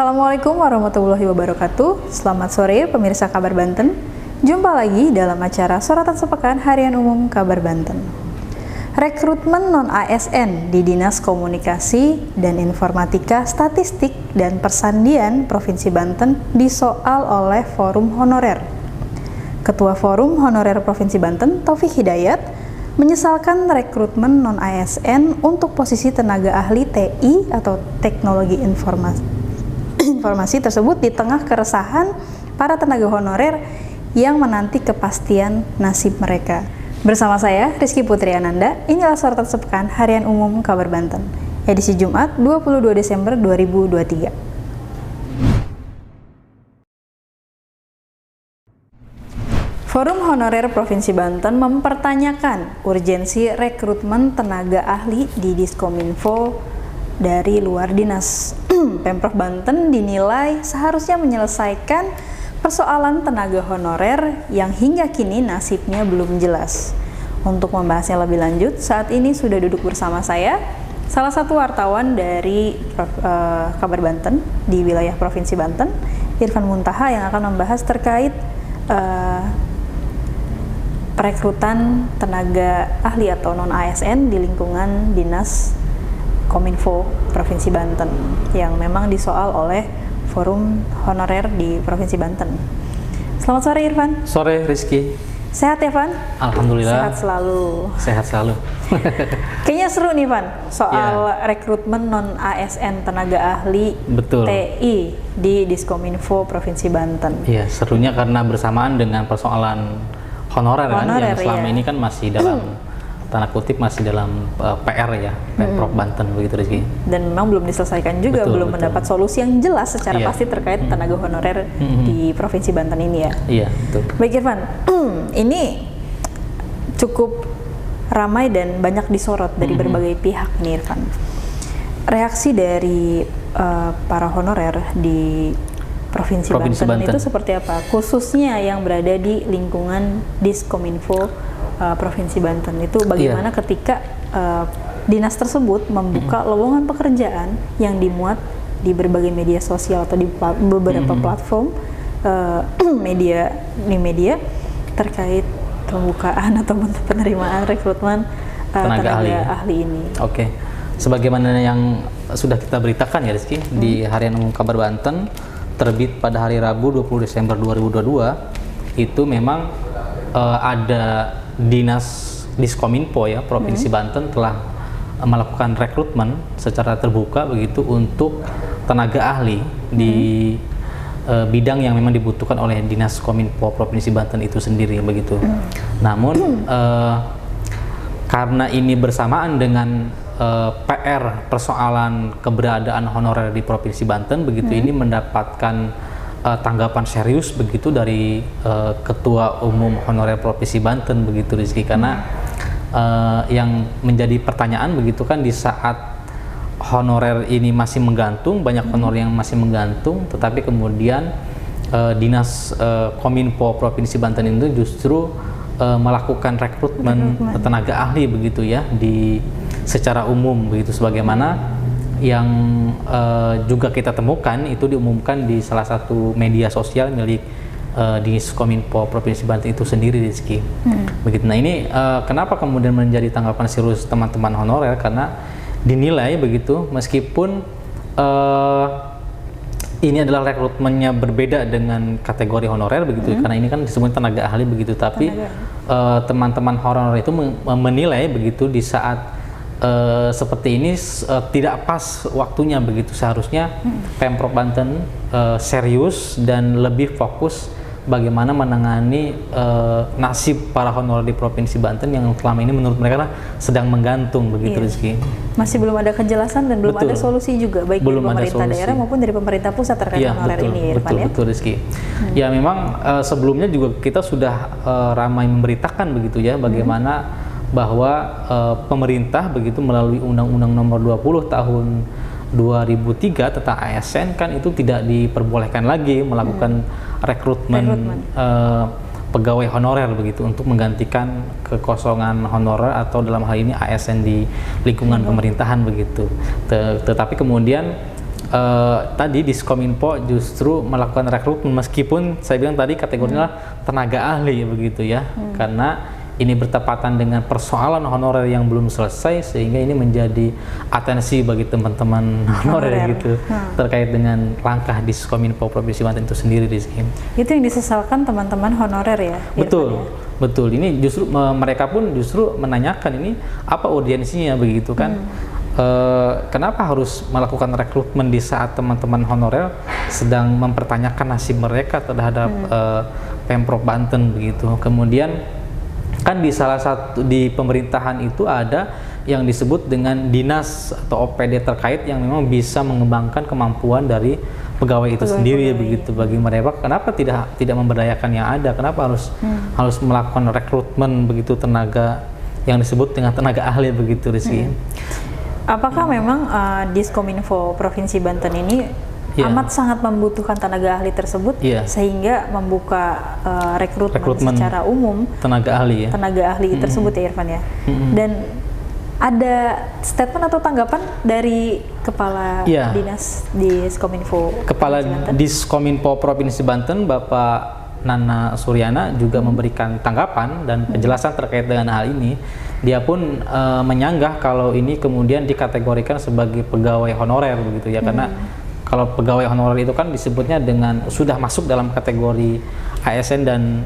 Assalamualaikum warahmatullahi wabarakatuh. Selamat sore pemirsa Kabar Banten. Jumpa lagi dalam acara Sorotan Sepekan Harian Umum Kabar Banten. Rekrutmen non-ASN di Dinas Komunikasi dan Informatika Statistik dan Persandian Provinsi Banten disoal oleh Forum Honorer. Ketua Forum Honorer Provinsi Banten, Taufik Hidayat, menyesalkan rekrutmen non-ASN untuk posisi tenaga ahli TI atau Teknologi Informasi tersebut di tengah keresahan para tenaga honorer yang menanti kepastian nasib mereka. Bersama saya, Rizky Putri Ananda, inilah Sorotan Sepekan Harian Umum Kabar Banten, edisi Jumat 22 Desember 2023. Forum Honorer Provinsi Banten mempertanyakan urgensi rekrutmen tenaga ahli di Diskominfo dari luar dinas. Pemprov Banten dinilai seharusnya menyelesaikan persoalan tenaga honorer yang hingga kini nasibnya belum jelas. Untuk membahasnya lebih lanjut, saat ini sudah duduk bersama saya salah satu wartawan dari Kabar Banten di wilayah Provinsi Banten, Irfan Muntaha, yang akan membahas terkait perekrutan tenaga ahli atau non-ASN di lingkungan Dinas Kominfo Provinsi Banten yang memang disoal oleh Forum Honorer di Provinsi Banten. Selamat sore Irfan. Sore Rizky. Sehat ya Van? Alhamdulillah. Sehat selalu. Sehat selalu. Kayaknya seru nih Van, soal rekrutmen non-ASN tenaga ahli Betul. TI di Diskominfo Provinsi Banten. Iya, serunya karena bersamaan dengan persoalan honorer kan, yang selama ini kan masih dalam tanda kutip masih dalam PR ya, Pemprov Banten begitu Rizky. Dan memang belum diselesaikan juga, belum mendapat solusi yang jelas secara pasti terkait tenaga honorer di Provinsi Banten ini ya. Iya, betul. Baik Irfan, ini cukup ramai dan banyak disorot dari berbagai pihak nih Irfan. Reaksi dari para honorer di Provinsi Banten itu seperti apa? Khususnya yang berada di lingkungan Diskominfo Provinsi Banten itu bagaimana ketika dinas tersebut membuka lowongan pekerjaan yang dimuat di berbagai media sosial atau di beberapa platform media terkait pembukaan atau penerimaan rekrutmen tenaga ahli ini. Oke. Sebagaimana yang sudah kita beritakan ya Rizky, di Harian Umum Kabar Banten terbit pada hari Rabu 20 Desember 2022 itu memang ada Diskominfo ya Provinsi Banten telah melakukan rekrutmen secara terbuka begitu untuk tenaga ahli di bidang yang memang dibutuhkan oleh Dinas Kominfo Provinsi Banten itu sendiri begitu. Namun karena ini bersamaan dengan PR persoalan keberadaan honorer di Provinsi Banten begitu, ini mendapatkan tanggapan serius begitu dari Ketua Umum Honorer Provinsi Banten begitu Rizky, karena yang menjadi pertanyaan begitu kan di saat honorer ini masih menggantung, banyak honorer yang masih menggantung, tetapi kemudian Dinas Kominfo Provinsi Banten itu justru melakukan rekrutmen tenaga ahli begitu ya secara umum begitu, sebagaimana yang juga kita temukan itu diumumkan di salah satu media sosial milik Dinas Kominfo Provinsi Banten itu sendiri Rizky. Begitu. Nah ini kenapa kemudian menjadi tanggapan serius teman-teman honorer, karena dinilai begitu meskipun ini adalah rekrutmennya berbeda dengan kategori honorer begitu, karena ini kan disebut tenaga ahli begitu, tapi teman-teman honorer itu menilai begitu di saat seperti ini tidak pas waktunya begitu. Seharusnya Pemprov Banten serius dan lebih fokus bagaimana menangani nasib para honorer di Provinsi Banten yang selama ini menurut mereka sedang menggantung begitu Rizky. Masih belum ada kejelasan dan belum ada solusi juga baik dari pemerintah daerah maupun dari pemerintah pusat terkait honorer ini Irfan ya. Betul Rizky. Ya memang sebelumnya juga kita sudah ramai memberitakan begitu ya bagaimana bahwa pemerintah begitu melalui Undang-Undang Nomor 20 Tahun 2003 tentang ASN kan itu tidak diperbolehkan lagi melakukan rekrutmen pegawai honorer begitu untuk menggantikan kekosongan honorer atau dalam hal ini ASN di lingkungan pemerintahan begitu. Tetapi kemudian tadi Diskominfo justru melakukan rekrutmen, meskipun saya bilang tadi kategorinya tenaga ahli begitu ya, karena ini bertepatan dengan persoalan honorer yang belum selesai, sehingga ini menjadi atensi bagi teman-teman honorer gitu terkait dengan langkah Diskominfo Provinsi Banten itu sendiri di sini. Itu yang disesalkan teman-teman honorer ya? Betul, betul. Ini justru mereka pun justru menanyakan ini apa urgensinya begitu kan? Kenapa harus melakukan rekrutmen di saat teman-teman honorer sedang mempertanyakan nasib mereka terhadap Pemprov Banten begitu. Kemudian kan di salah satu di pemerintahan itu ada yang disebut dengan dinas atau OPD terkait yang memang bisa mengembangkan kemampuan dari pegawai itu sendiri begitu. Bagi mereka kenapa tidak memberdayakan yang ada, kenapa harus melakukan rekrutmen begitu tenaga yang disebut dengan tenaga ahli begitu, Rizky. Apakah memang Diskominfo Provinsi Banten ini amat sangat membutuhkan tenaga ahli tersebut sehingga membuka rekrutmen secara umum tenaga ahli tersebut ya Irfan ya. Dan ada statement atau tanggapan dari Kepala Dinas Diskominfo Kepala Diskominfo Provinsi Banten Bapak Nana Suryana juga memberikan tanggapan dan penjelasan terkait dengan hal ini. Dia pun menyanggah kalau ini kemudian dikategorikan sebagai pegawai honorer begitu ya, karena kalau pegawai honorer itu kan disebutnya dengan sudah masuk dalam kategori ASN dan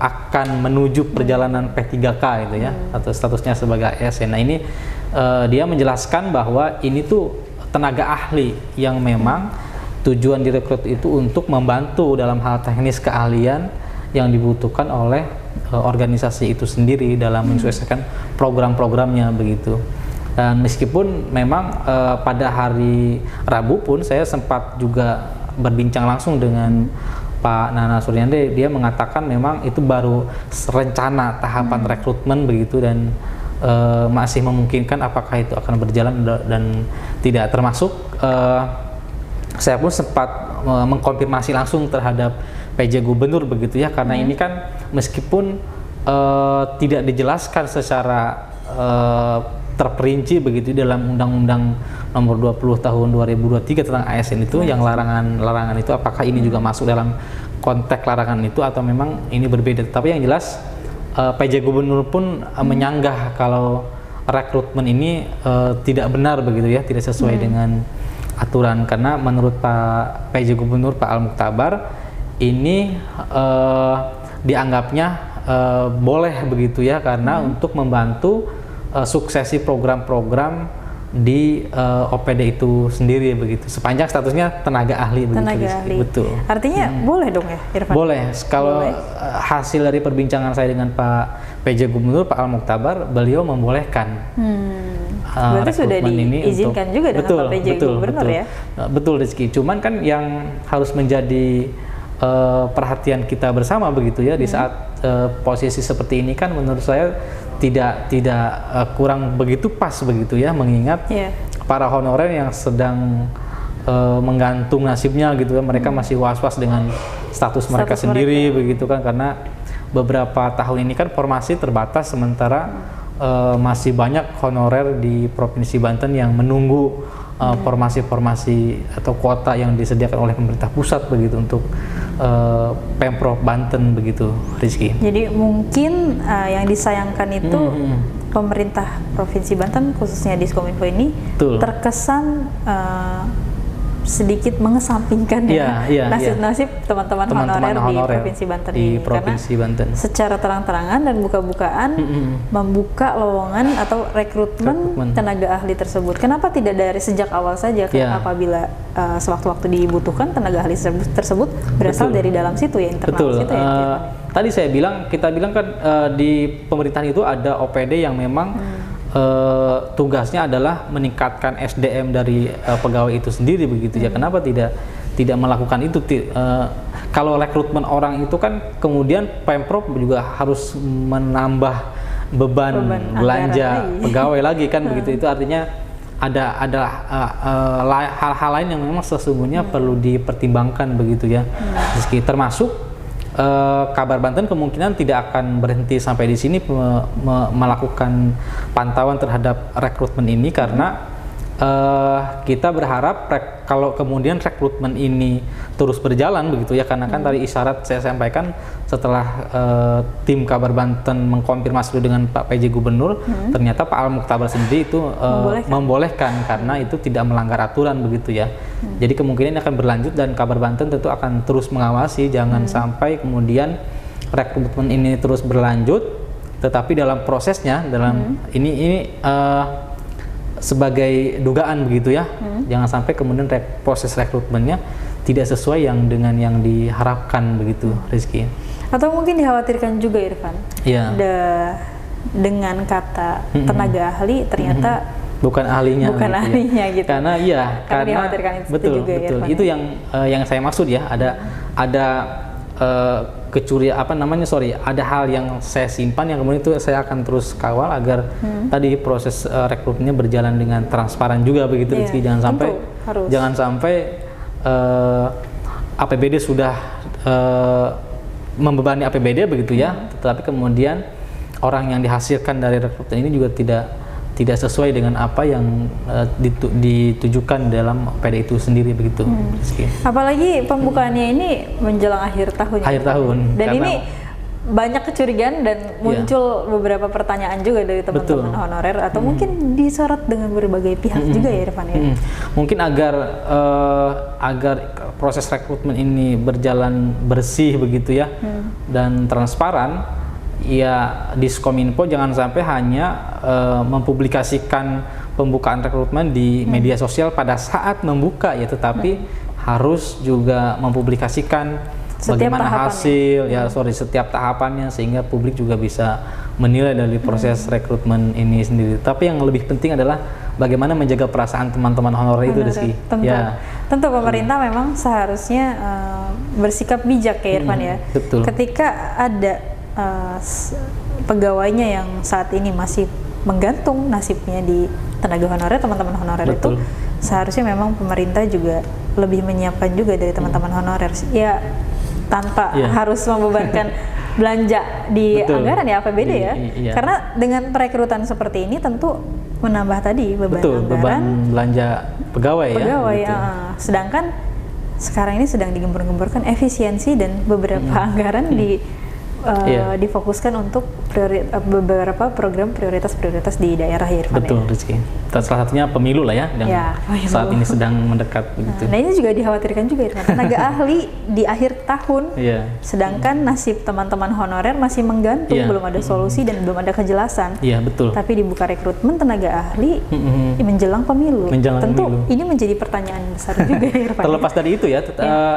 akan menuju perjalanan P3K itu ya, atau statusnya sebagai ASN. Nah ini dia menjelaskan bahwa ini tuh tenaga ahli yang memang tujuan direkrut itu untuk membantu dalam hal teknis keahlian yang dibutuhkan oleh organisasi itu sendiri dalam menyesuaikan program-programnya begitu. Dan meskipun memang pada hari Rabu pun saya sempat juga berbincang langsung dengan Pak Nana Suryana, dia mengatakan memang itu baru rencana tahapan rekrutmen begitu, dan masih memungkinkan apakah itu akan berjalan dan tidak, termasuk saya pun sempat mengkonfirmasi langsung terhadap PJ Gubernur begitu ya, karena ini kan meskipun tidak dijelaskan secara terperinci begitu dalam Undang-Undang Nomor 20 Tahun 2023 tentang ASN itu, yang larangan itu apakah ini juga masuk dalam konteks larangan itu atau memang ini berbeda. Tapi yang jelas PJ Gubernur pun menyanggah kalau rekrutmen ini tidak benar begitu ya, tidak sesuai dengan aturan, karena menurut Pak PJ Gubernur Pak Al-Muktabar ini dianggapnya boleh begitu ya, karena untuk membantu suksesi program-program di OPD itu sendiri begitu, sepanjang statusnya tenaga ahli begitu. Tenaga ahli. Betul. Artinya boleh dong ya, Irfan? Boleh. Kalau hasil dari perbincangan saya dengan Pak PJ Gubernur Pak Al-Muktabar, beliau membolehkan. Berarti sudah diizinkan juga dengan Pak PJ Gubernur ya? Betul, Rizky. Cuman kan yang harus menjadi perhatian kita bersama begitu ya, di saat posisi seperti ini kan menurut saya tidak kurang begitu pas begitu ya, mengingat para honorer yang sedang menggantung nasibnya gitu ya, mereka masih was-was dengan status mereka sendiri begitu kan, karena beberapa tahun ini kan formasi terbatas, sementara masih banyak honorer di Provinsi Banten yang menunggu formasi-formasi atau kuota yang disediakan oleh pemerintah pusat begitu untuk Pemprov Banten begitu, Rizky. Jadi mungkin yang disayangkan itu pemerintah Provinsi Banten khususnya Diskominfo ini terkesan sedikit mengesampingkan nasib-nasib teman-teman honorer di Provinsi Banten ini, karena secara terang-terangan dan buka-bukaan membuka lowongan atau rekrutmen tenaga ahli tersebut. Kenapa tidak dari sejak awal saja? Karena apabila sewaktu-waktu dibutuhkan tenaga ahli tersebut berasal dari dalam situ ya, internal situ ya. Tadi kita bilang kan di pemerintahan itu ada OPD yang memang tugasnya adalah meningkatkan SDM dari pegawai itu sendiri begitu ya. Kenapa tidak melakukan itu? Kalau rekrutmen orang itu kan kemudian Pemprov juga harus menambah beban belanja pegawai lagi kan begitu. Itu artinya ada hal-hal lain yang memang sesungguhnya perlu dipertimbangkan begitu ya. Meski termasuk Kabar Banten kemungkinan tidak akan berhenti sampai di sini melakukan pantauan terhadap rekrutmen ini, karena kita berharap kalau kemudian rekrutmen ini terus berjalan begitu ya, karena kan tadi isyarat saya sampaikan setelah tim Kabar Banten mengkonfirmasi dengan Pak PJ Gubernur, ternyata Pak Al Muktabar sendiri itu membolehkan karena itu tidak melanggar aturan begitu ya. Jadi kemungkinan ini akan berlanjut dan Kabar Banten tentu akan terus mengawasi, jangan sampai kemudian rekrutmen ini terus berlanjut, tetapi dalam prosesnya ini sebagai dugaan begitu ya, jangan sampai kemudian proses rekrutmennya tidak sesuai dengan yang diharapkan begitu, Rizky. Atau mungkin dikhawatirkan juga Irfan, dengan kata tenaga ahli ternyata bukan ahlinya, gitu. Karena dikhawatirkan betul, juga, betul. Irfan, itu yang saya maksud ya, ada ada hal yang saya simpan yang kemudian itu saya akan terus kawal agar tadi proses rekrutmennya berjalan dengan transparan juga begitu, Rizky. Jangan sampai APBD sudah membebani APBD begitu ya, tetapi kemudian orang yang dihasilkan dari rekrutmen ini juga tidak sesuai dengan apa yang ditujukan dalam OPD itu sendiri begitu. Apalagi pembukaannya ini menjelang akhir tahun. Dan ini banyak kecurigaan dan muncul beberapa pertanyaan juga dari teman-teman honorer atau mungkin disorot dengan berbagai pihak juga ya Irfan ya. Mungkin agar proses rekrutmen ini berjalan bersih begitu ya dan transparan. Ya, Diskominfo jangan sampai hanya mempublikasikan pembukaan rekrutmen di media sosial pada saat membuka ya, tetapi harus juga mempublikasikan bagaimana hasil setiap tahapannya sehingga publik juga bisa menilai dari proses rekrutmen ini sendiri. Tapi yang lebih penting adalah bagaimana menjaga perasaan teman-teman honorer itu, Rizky. Tentu pemerintah memang seharusnya bersikap bijak ya Irfan ya. Betul. Ketika ada pegawainya yang saat ini masih menggantung nasibnya di tenaga honorer, teman-teman honorer itu seharusnya memang pemerintah juga lebih menyiapkan juga dari teman-teman honorer ya, tanpa harus membebankan belanja di anggaran ya APBD ya. Karena dengan perekrutan seperti ini tentu menambah tadi beban belanja pegawai ya. Sedangkan sekarang ini sedang digembur-gemburkan efisiensi dan beberapa anggaran difokuskan untuk beberapa program prioritas di daerah ya Irfan. Betul, Rizky. Salah satunya pemilu lah ya, yang saat ini sedang mendekat begitu. Nah ini juga dikhawatirkan juga Irfan, tenaga ahli di akhir tahun, sedangkan nasib teman-teman honorer masih menggantung, belum ada solusi dan belum ada kejelasan. Iya, betul. Tapi dibuka rekrutmen tenaga ahli menjelang pemilu. Tentu ini menjadi pertanyaan besar juga Irfan. Terlepas dari itu ya,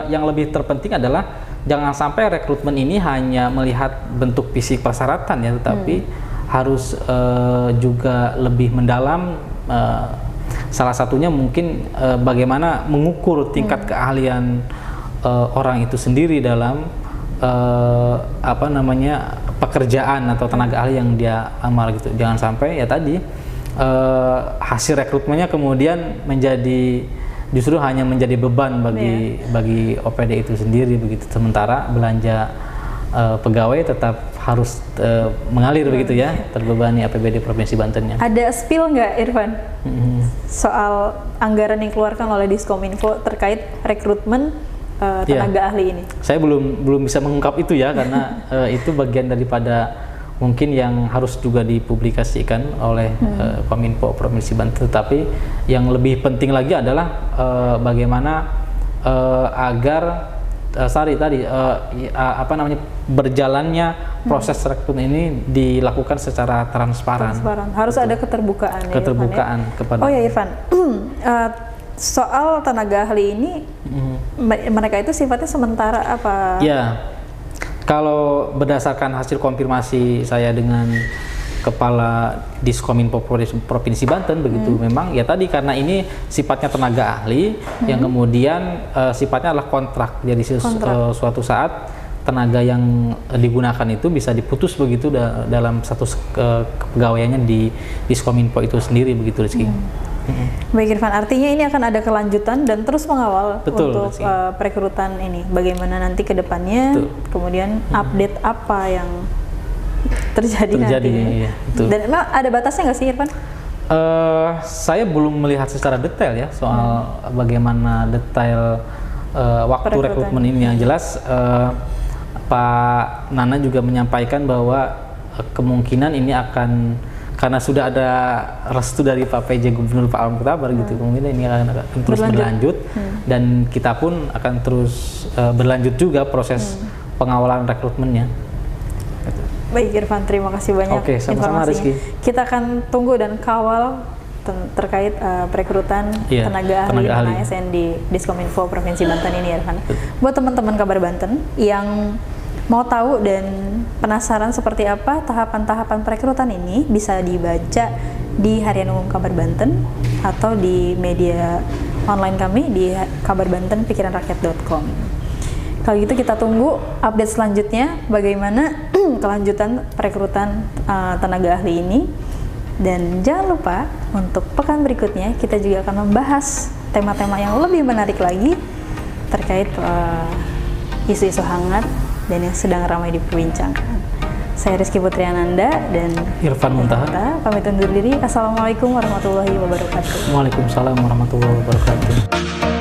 yang lebih terpenting adalah jangan sampai rekrutmen ini hanya melihat bentuk fisik persyaratan ya, tetapi harus juga lebih mendalam. Salah satunya mungkin bagaimana mengukur tingkat keahlian orang itu sendiri dalam pekerjaan atau tenaga ahli yang dia amal gitu. Jangan sampai ya tadi hasil rekrutmennya kemudian justru hanya menjadi beban bagi OPD itu sendiri begitu, sementara belanja pegawai tetap harus mengalir begitu ya, terbebani APBD Provinsi Bantennya. Ada spill nggak Irfan soal anggaran yang dikeluarkan oleh Diskominfo terkait rekrutmen tenaga ahli ini? Saya belum bisa mengungkap itu ya, karena itu bagian daripada mungkin yang harus juga dipublikasikan oleh Kominfo Provinsi Banten. Tetapi yang lebih penting lagi adalah bagaimana agar berjalannya proses rekrutmen ini dilakukan secara transparan. Harus ada keterbukaan ya, keterbukaan Irfan, ya? kepada. Oh ya Irfan, soal tenaga ahli ini mereka itu sifatnya sementara apa? Ya, kalau berdasarkan hasil konfirmasi saya dengan Kepala Diskominfo Provinsi Banten begitu, memang ya tadi karena ini sifatnya tenaga ahli yang kemudian sifatnya adalah kontrak. Jadi suatu saat tenaga yang digunakan itu bisa diputus begitu dalam status kepegawaiannya di Diskominfo itu sendiri begitu, Rizky. Baik Irfan, artinya ini akan ada kelanjutan dan terus mengawal untuk perekrutan ini. Bagaimana nanti ke depannya, kemudian update apa yang terjadi nanti. Iya, dan memang ada batasnya nggak sih Irfan? Saya belum melihat secara detail ya soal bagaimana detail waktu rekrutmen ini. Yang jelas Pak Nana juga menyampaikan bahwa kemungkinan ini akan, karena sudah ada restu dari Pak PJ Gubernur Pak Alam Kutabar gitu, kemungkinan ini akan terus berlanjut dan kita pun akan terus berlanjut juga proses pengawalan rekrutmennya. Baik Irfan, terima kasih banyak. Oke, sama-sama Rizky. Kita akan tunggu dan kawal terkait perekrutan tenaga ahli ASN di Diskominfo Provinsi Banten ini Irfan. Buat teman-teman Kabar Banten yang mau tahu dan penasaran seperti apa tahapan-tahapan perekrutan ini, bisa dibaca di Harian Umum Kabar Banten atau di media online kami di kabarbantenpikiranrakyat.com. Kalau gitu kita tunggu update selanjutnya bagaimana kelanjutan perekrutan tenaga ahli ini. Dan jangan lupa untuk pekan berikutnya kita juga akan membahas tema-tema yang lebih menarik lagi terkait isu-isu hangat dan yang sedang ramai diperbincangkan. Saya Rizky Putriananda dan Irfan Muntaha pamit undur diri. Assalamualaikum warahmatullahi wabarakatuh. Waalaikumsalam warahmatullahi wabarakatuh.